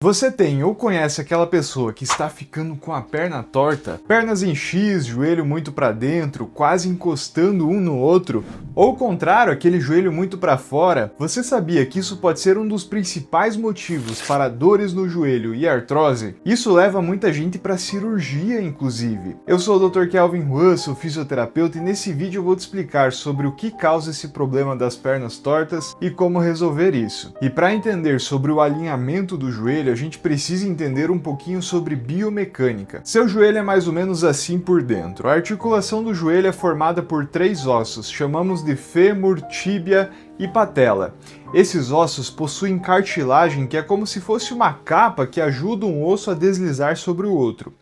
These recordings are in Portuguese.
Você tem ou conhece aquela pessoa que está ficando com a perna torta, pernas em X, joelho muito para dentro, quase encostando um no outro, ou o contrário, aquele joelho muito para fora? Você sabia que isso pode ser um dos principais motivos para dores no joelho e artrose? Isso leva muita gente para cirurgia, inclusive. Eu sou o Dr. Kelvin Russell, fisioterapeuta, e nesse vídeo eu vou te explicar sobre o que causa esse problema das pernas tortas e como resolver isso. E para entender sobre o alinhamento do joelho, a gente precisa entender um pouquinho sobre biomecânica. Seu joelho é mais ou menos assim por dentro. A articulação do joelho é formada por 3 ossos, chamamos de fêmur, tíbia e patela. Esses ossos possuem cartilagem que é como se fosse uma capa que ajuda um osso a deslizar sobre o outro.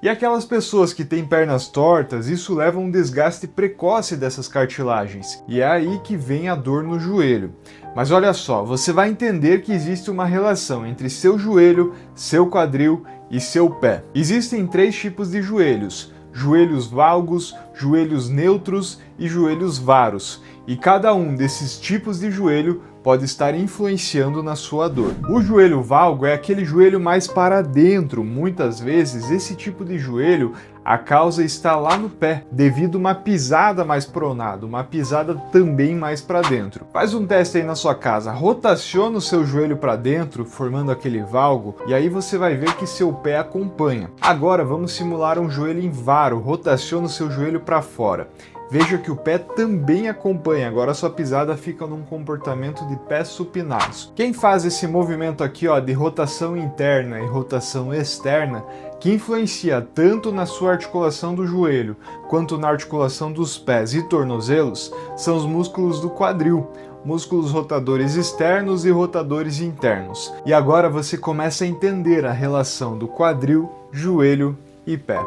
E aquelas pessoas que têm pernas tortas, isso leva a um desgaste precoce dessas cartilagens. E é aí que vem a dor no joelho. Mas olha só, você vai entender que existe uma relação entre seu joelho, seu quadril e seu pé. Existem 3 tipos de joelhos: joelhos valgos, joelhos neutros e joelhos varos. E cada um desses tipos de joelho pode estar influenciando na sua dor. O joelho valgo é aquele joelho mais para dentro. Muitas vezes esse tipo de joelho, a causa está lá no pé, devido a uma pisada mais pronada, uma pisada também mais para dentro. Faz um teste aí na sua casa, rotaciona o seu joelho para dentro, formando aquele valgo, e aí você vai ver que seu pé acompanha. Agora vamos simular um joelho em varo, rotaciona o seu joelho para fora. Veja que o pé também acompanha, agora a sua pisada fica num comportamento de pés supinados. Quem faz esse movimento aqui, ó, de rotação interna e rotação externa, que influencia tanto na sua articulação do joelho, quanto na articulação dos pés e tornozelos, são os músculos do quadril, músculos rotadores externos e rotadores internos. E agora você começa a entender a relação do quadril, joelho e pé.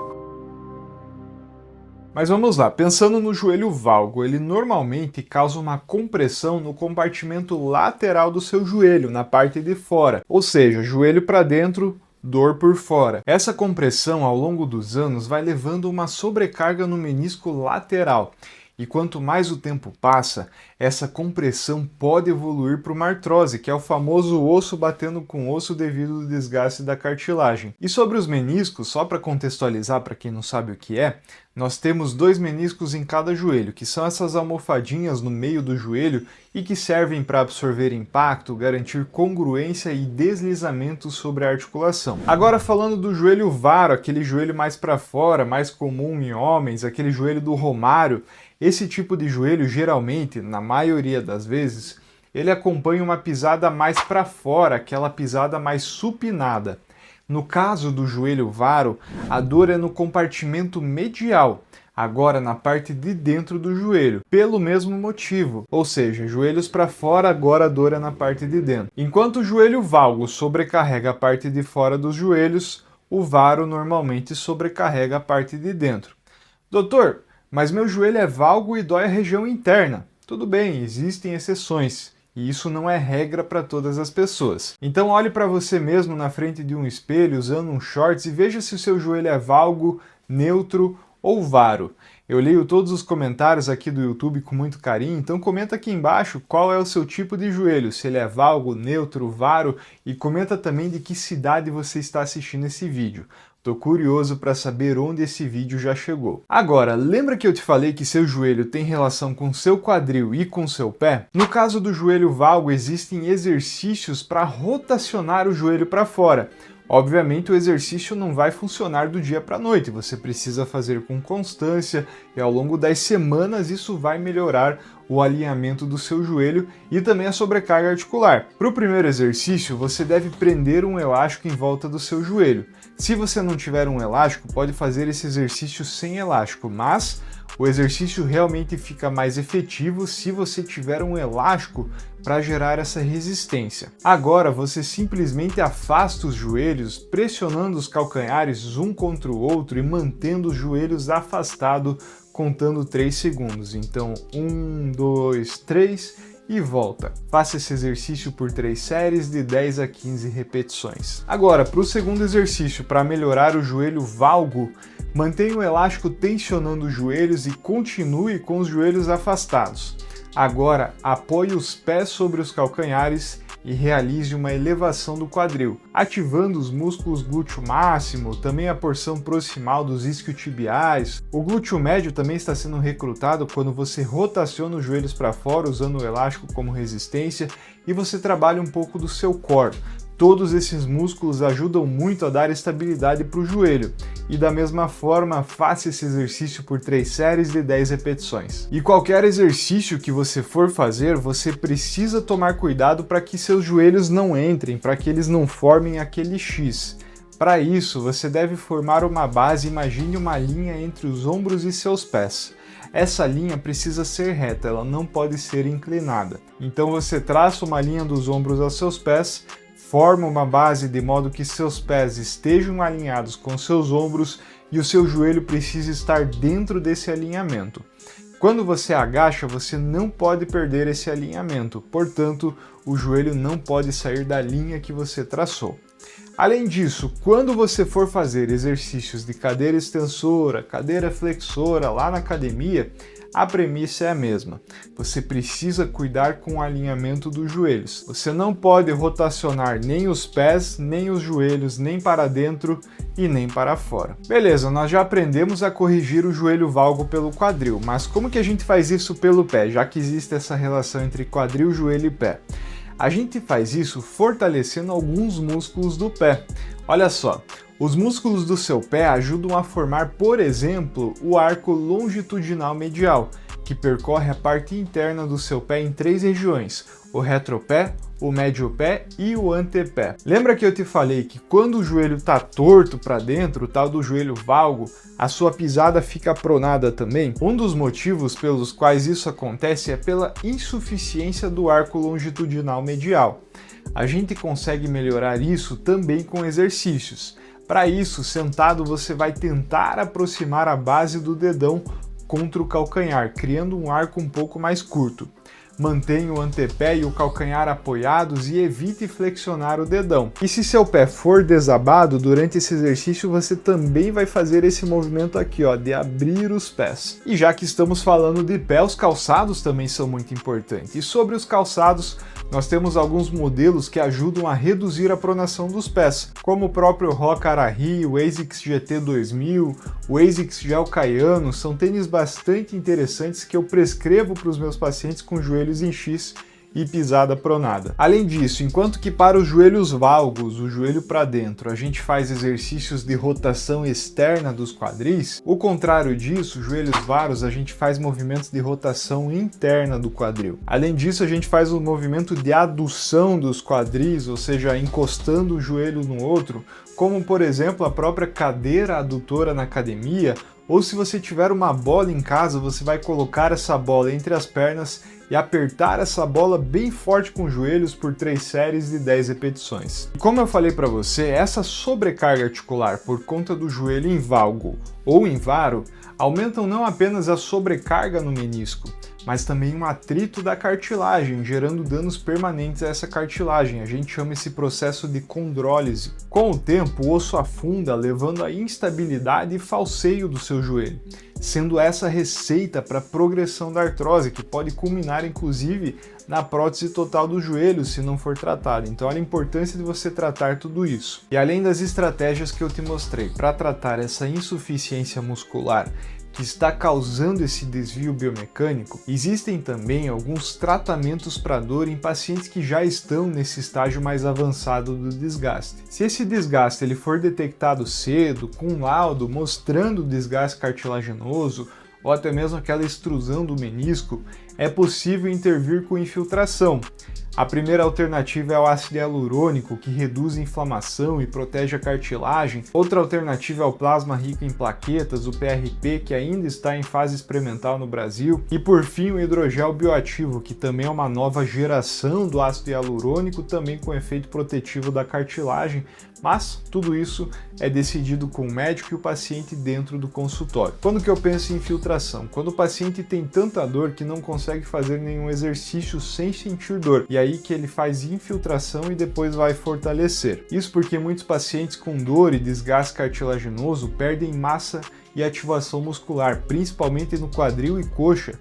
Mas vamos lá, pensando no joelho valgo, ele normalmente causa uma compressão no compartimento lateral do seu joelho, na parte de fora, ou seja, joelho para dentro, dor por fora. Essa compressão ao longo dos anos vai levando uma sobrecarga no menisco lateral. E quanto mais o tempo passa, essa compressão pode evoluir para uma artrose, que é o famoso osso batendo com osso devido ao desgaste da cartilagem. E sobre os meniscos, só para contextualizar para quem não sabe o que é, nós temos 2 meniscos em cada joelho, que são essas almofadinhas no meio do joelho e que servem para absorver impacto, garantir congruência e deslizamento sobre a articulação. Agora falando do joelho varo, aquele joelho mais para fora, mais comum em homens, aquele joelho do Romário, esse tipo de joelho geralmente, na maioria das vezes, ele acompanha uma pisada mais para fora, aquela pisada mais supinada. No caso do joelho varo, a dor é no compartimento medial, agora na parte de dentro do joelho, pelo mesmo motivo, ou seja, joelhos para fora, agora a dor é na parte de dentro. Enquanto o joelho valgo sobrecarrega a parte de fora dos joelhos, o varo normalmente sobrecarrega a parte de dentro. Doutor, mas meu joelho é valgo e dói a região interna. Tudo bem, existem exceções. E isso não é regra para todas as pessoas. Então olhe para você mesmo na frente de um espelho usando um shorts e veja se o seu joelho é valgo, neutro ou varo. Eu leio todos os comentários aqui do YouTube com muito carinho, então comenta aqui embaixo qual é o seu tipo de joelho, se ele é valgo, neutro, varo, e comenta também de que cidade você está assistindo esse vídeo. Tô curioso para saber onde esse vídeo já chegou. Agora, lembra que eu te falei que seu joelho tem relação com seu quadril e com seu pé? No caso do joelho valgo, existem exercícios para rotacionar o joelho para fora. Obviamente o exercício não vai funcionar do dia para a noite, você precisa fazer com constância e ao longo das semanas isso vai melhorar o alinhamento do seu joelho e também a sobrecarga articular. Para o primeiro exercício, você deve prender um elástico em volta do seu joelho. Se você não tiver um elástico, pode fazer esse exercício sem elástico, mas o exercício realmente fica mais efetivo se você tiver um elástico para gerar essa resistência. Agora você simplesmente afasta os joelhos, pressionando os calcanhares um contra o outro e mantendo os joelhos afastados, contando 3 segundos. Então 1, 2, 3 e volta. Faça esse exercício por 3 séries de 10 a 15 repetições. Agora, para o segundo exercício, para melhorar o joelho valgo, mantenha o elástico tensionando os joelhos e continue com os joelhos afastados. Agora, apoie os pés sobre os calcanhares e realize uma elevação do quadril, ativando os músculos glúteo máximo, também a porção proximal dos isquiotibiais. O glúteo médio também está sendo recrutado quando você rotaciona os joelhos para fora usando o elástico como resistência e você trabalha um pouco do seu core. Todos esses músculos ajudam muito a dar estabilidade para o joelho. E da mesma forma, faça esse exercício por 3 séries de 10 repetições. E qualquer exercício que você for fazer, você precisa tomar cuidado para que seus joelhos não entrem, para que eles não formem aquele X. Para isso, você deve formar uma base, imagine uma linha entre os ombros e seus pés. Essa linha precisa ser reta, ela não pode ser inclinada. Então você traça uma linha dos ombros aos seus pés, forma uma base de modo que seus pés estejam alinhados com seus ombros e o seu joelho precisa estar dentro desse alinhamento. Quando você agacha, você não pode perder esse alinhamento, portanto, o joelho não pode sair da linha que você traçou. Além disso, quando você for fazer exercícios de cadeira extensora, cadeira flexora lá na academia, a premissa é a mesma. Você precisa cuidar com o alinhamento dos joelhos. Você não pode rotacionar nem os pés, nem os joelhos, nem para dentro e nem para fora. Beleza, nós já aprendemos a corrigir o joelho valgo pelo quadril, mas como que a gente faz isso pelo pé, já que existe essa relação entre quadril, joelho e pé? A gente faz isso fortalecendo alguns músculos do pé. Olha só, os músculos do seu pé ajudam a formar, por exemplo, o arco longitudinal medial, que percorre a parte interna do seu pé em 3 regiões, o retropé, o médio-pé e o antepé. Lembra que eu te falei que quando o joelho está torto para dentro, o tal do joelho valgo, a sua pisada fica pronada também? Um dos motivos pelos quais isso acontece é pela insuficiência do arco longitudinal medial. A gente consegue melhorar isso também com exercícios. Para isso, sentado, você vai tentar aproximar a base do dedão contra o calcanhar, criando um arco um pouco mais curto. Mantenha o antepé e o calcanhar apoiados e evite flexionar o dedão. E se seu pé for desabado, durante esse exercício você também vai fazer esse movimento aqui, ó, de abrir os pés. E já que estamos falando de pé, os calçados também são muito importantes. E sobre os calçados, nós temos alguns modelos que ajudam a reduzir a pronação dos pés, como o próprio Rock Arahi, o ASICS GT 2000, o ASICS Gel Kayano, são tênis bastante interessantes que eu prescrevo para os meus pacientes com joelhos em X e pisada pronada. Além disso, enquanto que para os joelhos valgos, o joelho para dentro, a gente faz exercícios de rotação externa dos quadris, o contrário disso, joelhos varos, a gente faz movimentos de rotação interna do quadril. Além disso, a gente faz um movimento de adução dos quadris, ou seja, encostando o joelho no outro, como por exemplo a própria cadeira adutora na academia, ou se você tiver uma bola em casa, você vai colocar essa bola entre as pernas e apertar essa bola bem forte com os joelhos por 3 séries de 10 repetições. E como eu falei para você, essa sobrecarga articular por conta do joelho em valgo ou em varo aumentam não apenas a sobrecarga no menisco, mas também um atrito da cartilagem, gerando danos permanentes a essa cartilagem. A gente chama esse processo de condrólise. Com o tempo, o osso afunda, levando à instabilidade e falseio do seu joelho, sendo essa a receita para a progressão da artrose, que pode culminar inclusive na prótese total do joelho se não for tratada. Então olha a importância de você tratar tudo isso. E além das estratégias que eu te mostrei para tratar essa insuficiência muscular que está causando esse desvio biomecânico, existem também alguns tratamentos para dor em pacientes que já estão nesse estágio mais avançado do desgaste. Se esse desgaste ele for detectado cedo, com laudo mostrando desgaste cartilaginoso ou até mesmo aquela extrusão do menisco, é possível intervir com infiltração. A primeira alternativa é o ácido hialurônico, que reduz a inflamação e protege a cartilagem. Outra alternativa é o plasma rico em plaquetas, o PRP, que ainda está em fase experimental no Brasil. E por fim, o hidrogel bioativo, que também é uma nova geração do ácido hialurônico, também com efeito protetivo da cartilagem. Mas tudo isso é decidido com o médico e o paciente dentro do consultório. Quando que eu penso em infiltração? Quando o paciente tem tanta dor que não consegue fazer nenhum exercício sem sentir dor. E aí que ele faz infiltração e depois vai fortalecer. Isso porque muitos pacientes com dor e desgaste cartilaginoso perdem massa e ativação muscular, principalmente no quadril e coxa.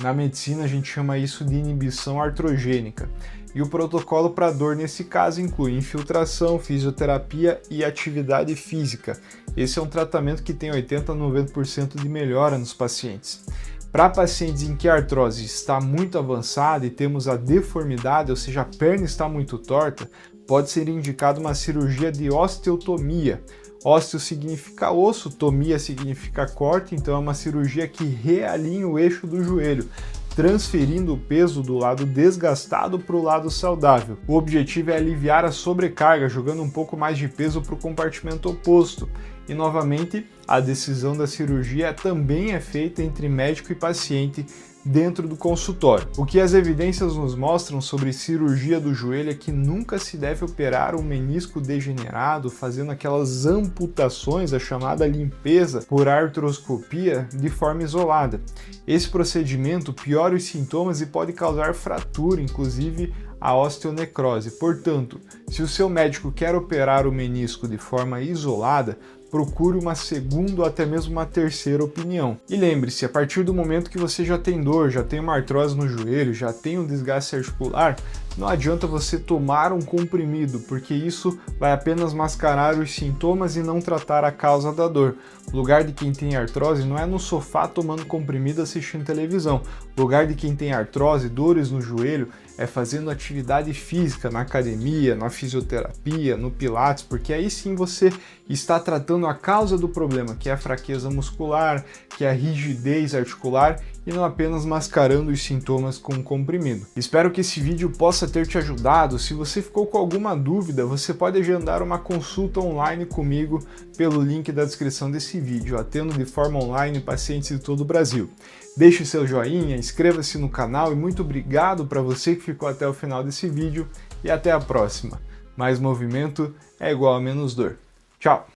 Na medicina a gente chama isso de inibição artrogênica. E o protocolo para dor nesse caso inclui infiltração, fisioterapia e atividade física. Esse é um tratamento que tem 80 a 90% de melhora nos pacientes. Para pacientes em que a artrose está muito avançada e temos a deformidade, ou seja, a perna está muito torta, pode ser indicada uma cirurgia de osteotomia. Ósteo significa osso, tomia significa corte, então é uma cirurgia que realinha o eixo do joelho, transferindo o peso do lado desgastado para o lado saudável. O objetivo é aliviar a sobrecarga, jogando um pouco mais de peso para o compartimento oposto. E novamente, a decisão da cirurgia também é feita entre médico e paciente dentro do consultório. O que as evidências nos mostram sobre cirurgia do joelho é que nunca se deve operar um menisco degenerado fazendo aquelas amputações, a chamada limpeza por artroscopia, de forma isolada. Esse procedimento piora os sintomas e pode causar fratura, inclusive a osteonecrose. Portanto, se o seu médico quer operar o menisco de forma isolada, procure uma segunda ou até mesmo uma terceira opinião. E lembre-se, a partir do momento que você já tem dor, já tem uma artrose no joelho, já tem um desgaste articular, não adianta você tomar um comprimido, porque isso vai apenas mascarar os sintomas e não tratar a causa da dor. O lugar de quem tem artrose não é no sofá tomando comprimido assistindo televisão. O lugar de quem tem artrose, dores no joelho, é fazendo atividade física na academia, na fisioterapia, no pilates, porque aí sim você está tratando a causa do problema, que é a fraqueza muscular, que é a rigidez articular, e não apenas mascarando os sintomas com um comprimido. Espero que esse vídeo possa ter te ajudado. Se você ficou com alguma dúvida, você pode agendar uma consulta online comigo pelo link da descrição desse vídeo, atendo de forma online pacientes de todo o Brasil. Deixe seu joinha, inscreva-se no canal e muito obrigado para você que ficou até o final desse vídeo e até a próxima. Mais movimento é igual a menos dor. Tchau!